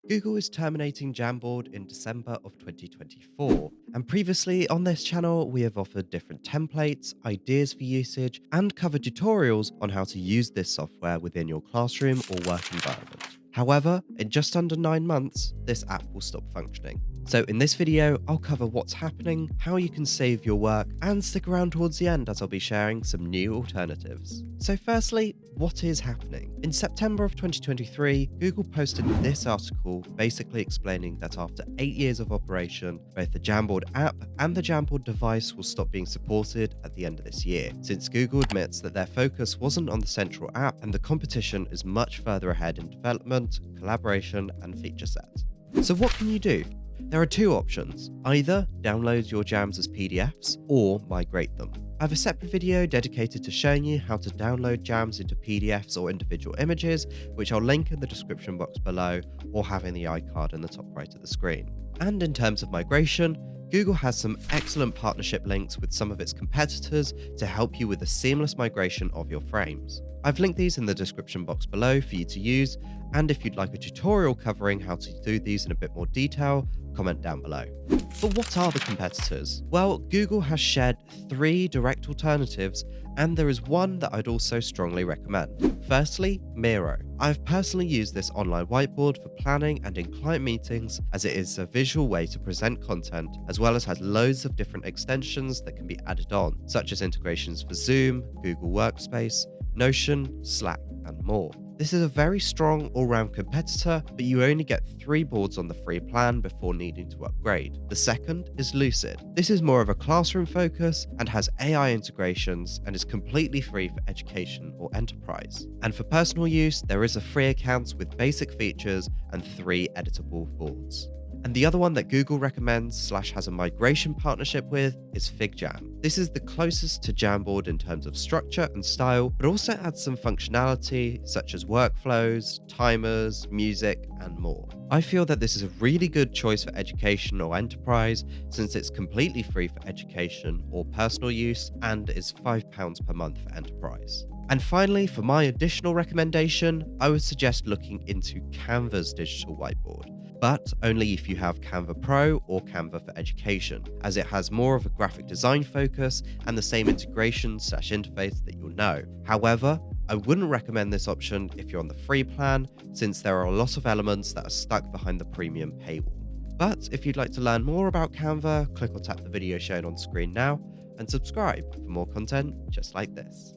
Google is terminating Jamboard in December of 2024, and previously on this channel we have offered different templates, ideas for usage, and covered tutorials on how to use this software within your classroom or work environment. However, in just under 9 months, this app will stop functioning. So in this video, I'll cover what's happening, how you can save your work, and stick around towards the end as I'll be sharing some new alternatives. So firstly, what is happening? In September of 2023, Google posted this article basically explaining that after 8 years of operation, both the Jamboard app and the Jamboard device will stop being supported at the end of this year, since Google admits that their focus wasn't on the central app and the competition is much further ahead in development, collaboration, and feature set. So what can you do? There are two options: either download your jams as PDFs or migrate them. I have a separate video dedicated to showing you how to download jams into PDFs or individual images, which I'll link in the description box below or have in the iCard in the top right of the screen. And in terms of migration, Google has some excellent partnership links with some of its competitors to help you with a seamless migration of your frames. I've linked these in the description box below for you to use, and if you'd like a tutorial covering how to do these in a bit more detail, comment down below. But what are the competitors? Well, Google has shared 3 direct alternatives, and there is one that I'd also strongly recommend. Firstly, Miro. I've personally used this online whiteboard for planning and in client meetings, as it is a visual way to present content, as well as has loads of different extensions that can be added on, such as integrations for Zoom, Google Workspace, Notion, Slack, and more. This is a very strong all-round competitor, but you only get 3 boards on the free plan before needing to upgrade. The second is Lucid. This is more of a classroom focus and has AI integrations and is completely free for education or enterprise. And for personal use, there is a free account with basic features and 3 editable boards. And the other one that Google recommends / has a migration partnership with is FigJam. This is the closest to Jamboard in terms of structure and style, but also adds some functionality such as workflows, timers, music, and more. I feel that this is a really good choice for education or enterprise, since it's completely free for education or personal use and is £5 per month for enterprise. And finally, for my additional recommendation, I would suggest looking into Canva's digital whiteboard, but only if you have Canva Pro or Canva for Education, as it has more of a graphic design focus and the same integration / interface that you'll know. However, I wouldn't recommend this option if you're on the free plan, since there are a lot of elements that are stuck behind the premium paywall. But if you'd like to learn more about Canva, click or tap the video shown on screen now, and subscribe for more content just like this.